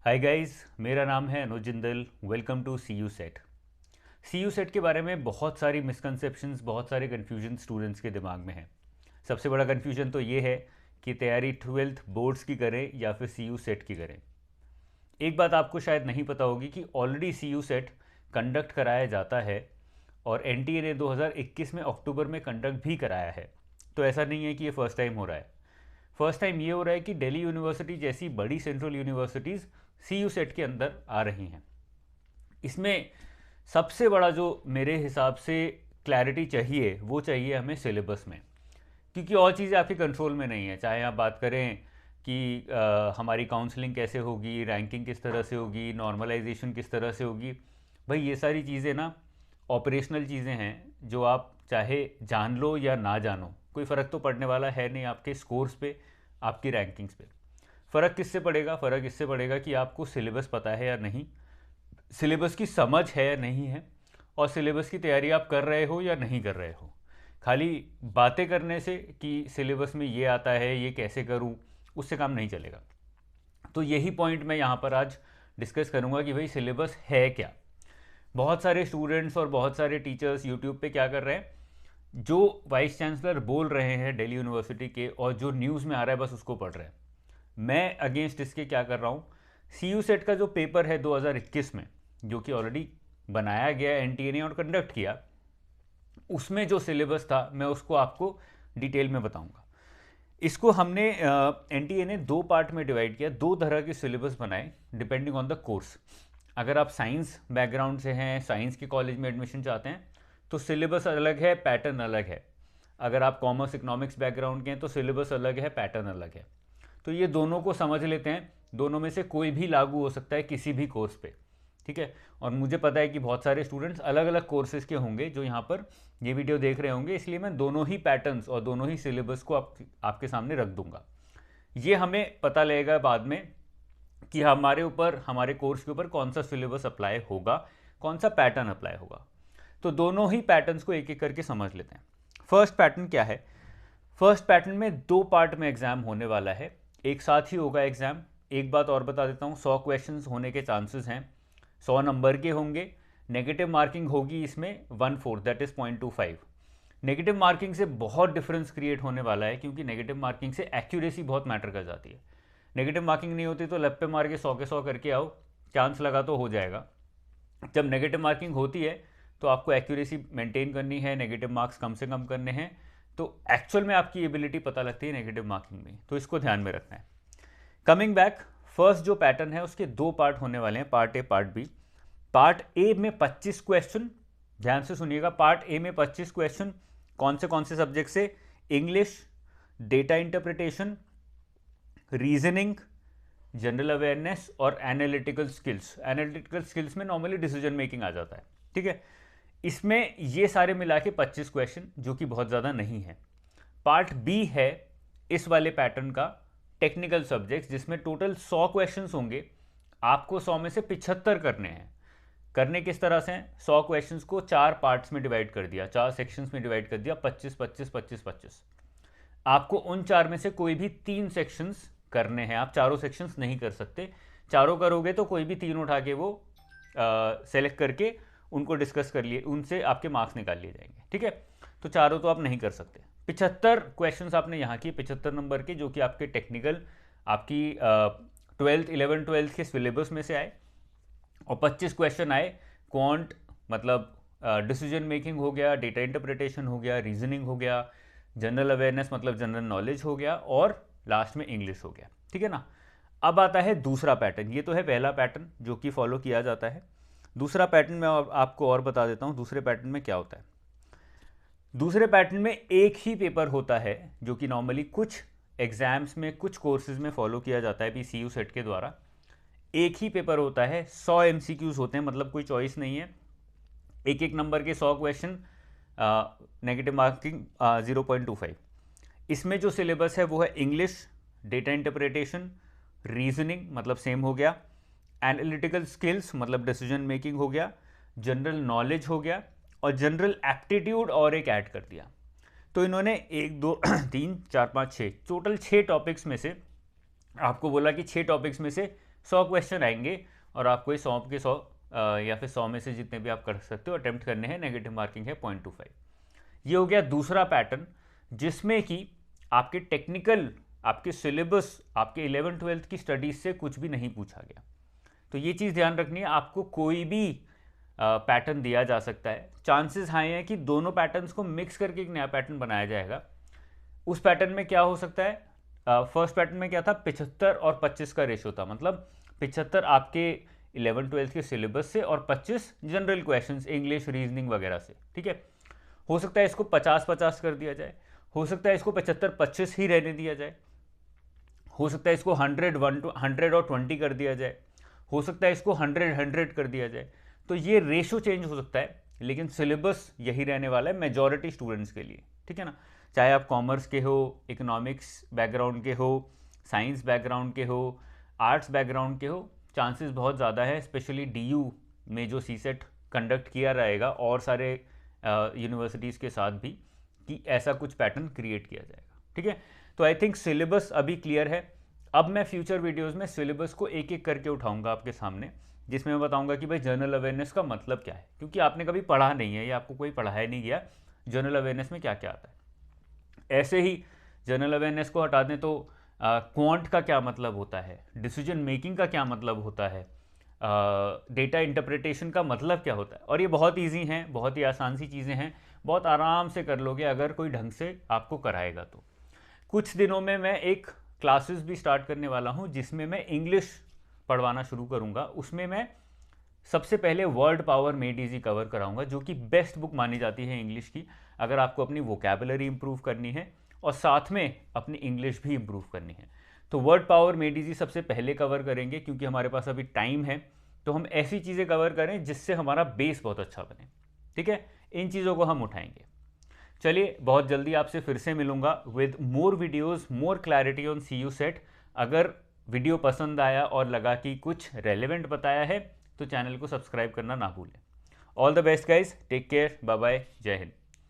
Hi guys, मेरा नाम है Anuj Jindal. Welcome to C you set. C you set के बारे में बहुत सारी मिसकंसेप्शंस, बहुत सारे कन्फ्यूजन स्टूडेंट्स के दिमाग में है। सबसे बड़ा कन्फ्यूजन तो ये है कि तैयारी 12th बोर्ड्स की करें या फिर सी यू सेट की करें। एक बात आपको शायद नहीं पता होगी कि already C you set conduct कराया जाता है और एन टी ए ने 2021 में अक्टूबर में कंडक्ट भी कराया है। तो ऐसा नहीं है कि ये फर्स्ट टाइम हो रहा है। फर्स्ट टाइम ये हो रहा है कि दिल्ली यूनिवर्सिटी जैसी बड़ी central universities C you set के अंदर आ रही हैं। इसमें सबसे बड़ा जो मेरे हिसाब से क्लैरिटी चाहिए वो चाहिए हमें सिलेबस में, क्योंकि और चीज़ें आपके कंट्रोल में नहीं है। चाहे आप बात करें कि हमारी काउंसलिंग कैसे होगी, रैंकिंग किस तरह से होगी, नॉर्मलाइजेशन किस तरह से होगी, भाई ये सारी चीज़ें ना ऑपरेशनल चीज़ें हैं जो आप चाहे जान लो या ना जानो, कोई फ़र्क तो पड़ने वाला है नहीं आपके स्कोर्स पे, आपकी रैंकिंग्स पे। फ़र्क किससे पड़ेगा? फ़र्क इससे पड़ेगा कि आपको सिलेबस पता है या नहीं, सिलेबस की समझ है या नहीं है, और सिलेबस की तैयारी आप कर रहे हो या नहीं कर रहे हो। खाली बातें करने से कि सिलेबस में ये आता है, ये कैसे करूँ, उससे काम नहीं चलेगा। तो यही पॉइंट मैं यहाँ पर आज डिस्कस करूँगा कि भाई सिलेबस है क्या। बहुत सारे स्टूडेंट्स और बहुत सारे टीचर्स यूट्यूब पे क्या कर रहे हैं, जो वाइस चांसलर बोल रहे हैं दिल्ली यूनिवर्सिटी के और जो न्यूज़ में आ रहा है बस उसको पढ़ रहे हैं। मैं अगेंस्ट इसके क्या कर रहा हूँ, सी यू सेट का जो पेपर है 2021 में, जो कि ऑलरेडी बनाया गया एन टी ए ने और कंडक्ट किया, उसमें जो सिलेबस था मैं उसको आपको डिटेल में बताऊंगा। इसको हमने एन टी ए ने दो पार्ट में डिवाइड किया, दो तरह के सिलेबस बनाए डिपेंडिंग ऑन द कोर्स। अगर आप साइंस बैकग्राउंड से हैं, साइंस के कॉलेज में एडमिशन चाहते हैं, तो सिलेबस अलग है, पैटर्न अलग है। अगर आप कॉमर्स इकोनॉमिक्स बैकग्राउंड के हैं तो सिलेबस अलग है, पैटर्न अलग है। तो ये दोनों को समझ लेते हैं, दोनों में से कोई भी लागू हो सकता है किसी भी कोर्स पे, ठीक है। और मुझे पता है कि बहुत सारे स्टूडेंट्स अलग अलग कोर्सेज के होंगे जो यहाँ पर ये वीडियो देख रहे होंगे, इसलिए मैं दोनों ही पैटर्न्स और दोनों ही सिलेबस को आपके सामने रख दूंगा। ये हमें पता लगेगा बाद में कि हमारे ऊपर, हमारे कोर्स के ऊपर कौन सा सिलेबस अप्लाई होगा, कौन सा पैटर्न अप्लाई होगा। तो दोनों ही पैटर्न्स को एक एक करके समझ लेते हैं। फर्स्ट पैटर्न क्या है? फर्स्ट पैटर्न में दो पार्ट में एग्जाम होने वाला है, एक साथ ही होगा एग्जाम। एक बात और बता देता हूँ, 100 क्वेश्चंस होने के चांसेस हैं, 100 नंबर के होंगे। नेगेटिव मार्किंग होगी इसमें 1/4, दैट इज 0.25। नेगेटिव मार्किंग से बहुत डिफरेंस क्रिएट होने वाला है, क्योंकि नेगेटिव मार्किंग से एक्यूरेसी बहुत मैटर कर जाती है। नेगेटिव मार्किंग नहीं होती तो लप पे मार के 100 के 100 करके आओ, चांस लगा तो हो जाएगा। जब नेगेटिव मार्किंग होती है तो आपको एक्यूरेसी मेंटेन करनी है, नेगेटिव मार्क्स कम से कम करने हैं, तो एक्चुअल में आपकी एबिलिटी पता लगती है नेगेटिव मार्किंग में, तो इसको ध्यान में रखना है। कमिंग बैक, फर्स्ट जो पैटर्न है उसके दो पार्ट होने वाले हैं, part A part B. Part A में 25 क्वेश्चन, ध्यान से सुनिएगा। पार्ट ए में 25 क्वेश्चन कौन से सब्जेक्ट से? English, data interpretation, reasoning, general awareness और एनालिटिकल स्किल्स। एनालिटिकल स्किल्स में नॉर्मली डिसीजन मेकिंग आ जाता है, ठीक है। इसमें ये सारे मिला के 25 क्वेश्चन, जो कि बहुत ज़्यादा नहीं है। पार्ट बी है इस वाले पैटर्न का, टेक्निकल सब्जेक्ट्स, जिसमें टोटल 100 क्वेश्चंस होंगे। आपको 100 में से 75 करने हैं। करने किस तरह से? 100 क्वेश्चंस को 4 पार्ट्स में डिवाइड कर दिया, 4 सेक्शंस में डिवाइड कर दिया, 25 25 25 25। आपको उन 4 में से कोई भी 3 सेक्शंस करने हैं। आप चारों सेक्शंस नहीं कर सकते, चारों करोगे तो कोई भी 3 उठा के वो सेलेक्ट करके उनको डिस्कस कर लिए, उनसे आपके मार्क्स निकाल लिए जाएंगे, ठीक है। तो चारों तो आप नहीं कर सकते। 75 क्वेश्चंस आपने यहाँ किए, 75 नंबर के, जो कि आपके टेक्निकल, आपकी 12th 11 12th के सिलेबस में से आए। और 25 क्वेश्चन आए क्वांट, मतलब डिसीजन मेकिंग हो गया, डेटा इंटरप्रिटेशन हो गया, रीजनिंग हो गया, जनरल अवेयरनेस मतलब जनरल नॉलेज हो गया, और लास्ट में इंग्लिश हो गया, ठीक है ना। अब आता है दूसरा पैटर्न। ये तो है पहला पैटर्न जो कि फॉलो किया जाता है। दूसरा पैटर्न मैं आपको और बता देता हूँ दूसरे पैटर्न में क्या होता है। दूसरे पैटर्न में एक ही पेपर होता है, जो कि नॉर्मली कुछ एग्जाम्स में, कुछ कोर्सेज में फॉलो किया जाता है सी यू सेट के द्वारा। एक ही पेपर होता है, 100 एमसीक्यूज होते हैं, मतलब कोई चॉइस नहीं है। एक एक नंबर के 100 क्वेश्चन, नेगेटिव मार्किंग 0.25। इसमें जो सिलेबस है वो है इंग्लिश, डेटा इंटरप्रिटेशन, रीजनिंग मतलब सेम हो गया, एनालिटिकल स्किल्स मतलब डिसीजन मेकिंग हो गया, जनरल नॉलेज हो गया, और जनरल एप्टीट्यूड और एक ऐड कर दिया। तो इन्होंने 1 2 3 4 5 6 टोटल 6 टॉपिक्स में से आपको बोला कि 6 टॉपिक्स में से 100 क्वेश्चन आएंगे और आपको ये 100 के 100 या फिर 100 में से जितने भी आप कर सकते हो अटेम्प्ट करने हैं, नेगेटिव मार्किंग है 0.25। ये हो गया दूसरा पैटर्न, जिसमें कि आपके टेक्निकल, आपके सिलेबस, आपके 11th-12th की स्टडीज से कुछ भी नहीं पूछा गया। तो ये चीज़ ध्यान रखनी है, आपको कोई भी पैटर्न दिया जा सकता है। चांसेस हाई हैं कि दोनों पैटर्न्स को मिक्स करके एक नया पैटर्न बनाया जाएगा। उस पैटर्न में क्या हो सकता है, फर्स्ट पैटर्न में क्या था, 75 और 25 का रेशो था, मतलब 75 आपके 11th-12th के सिलेबस से और 25 जनरल क्वेश्चंस, इंग्लिश, रीजनिंग वगैरह से। ठीक है, हो सकता है इसको 50-50 कर दिया जाए, हो सकता है इसको 75-25 ही रहने दिया जाए, हो सकता है इसको 100 और 20 कर दिया जाए, हो सकता है इसको 100 कर दिया जाए। तो ये रेशो चेंज हो सकता है, लेकिन सिलेबस यही रहने वाला है मेजॉरिटी स्टूडेंट्स के लिए। ठीक है ना, चाहे आप कॉमर्स के हो, इकोनॉमिक्स बैकग्राउंड के हो, साइंस बैकग्राउंड के हो, आर्ट्स बैकग्राउंड के हो, चांसेस बहुत ज़्यादा है, स्पेशली डीयू में जो सीसेट कंडक्ट किया रहेगा और सारे यूनिवर्सिटीज़ के साथ भी, कि ऐसा कुछ पैटर्न क्रिएट किया जाएगा। ठीक है, तो आई थिंक सिलेबस अभी क्लियर है। अब मैं फ्यूचर वीडियोस में सिलेबस को एक एक करके उठाऊंगा आपके सामने, जिसमें मैं बताऊंगा कि भाई जनरल अवेयरनेस का मतलब क्या है, क्योंकि आपने कभी पढ़ा नहीं है या आपको कोई पढ़ाया नहीं गया जनरल अवेयरनेस में क्या क्या आता है। ऐसे ही जनरल अवेयरनेस को हटा दें तो क्वांट का क्या मतलब होता है, डिसीजन मेकिंग का क्या मतलब होता है, डेटा इंटरप्रिटेशन का मतलब क्या होता है। और ये बहुत ईजी हैं, बहुत ही आसान सी चीज़ें हैं, बहुत आराम से कर लोगे अगर कोई ढंग से आपको कराएगा तो। कुछ दिनों में मैं एक क्लासेस भी स्टार्ट करने वाला हूँ, जिसमें मैं इंग्लिश पढ़वाना शुरू करूँगा। उसमें मैं सबसे पहले word power made easy cover कराऊंगा, जो कि बेस्ट बुक मानी जाती है इंग्लिश की, अगर आपको अपनी वोकैबुलरी इंप्रूव करनी है और साथ में अपनी इंग्लिश भी इंप्रूव करनी है। तो वर्ड पावर मेड इजी सबसे पहले कवर करेंगे, क्योंकि हमारे पास अभी टाइम है, तो हम ऐसी चीज़ें कवर करें जिससे हमारा बेस बहुत अच्छा बने। ठीक है, इन चीज़ों को हम उठाएंगे। चलिए, बहुत जल्दी आपसे फिर से मिलूंगा with more videos, more clarity on CU set. अगर वीडियो पसंद आया और लगा कि कुछ रेलेवेंट बताया है तो चैनल को सब्सक्राइब करना ना भूलें। All the best guys, take care, bye bye, जय हिंद।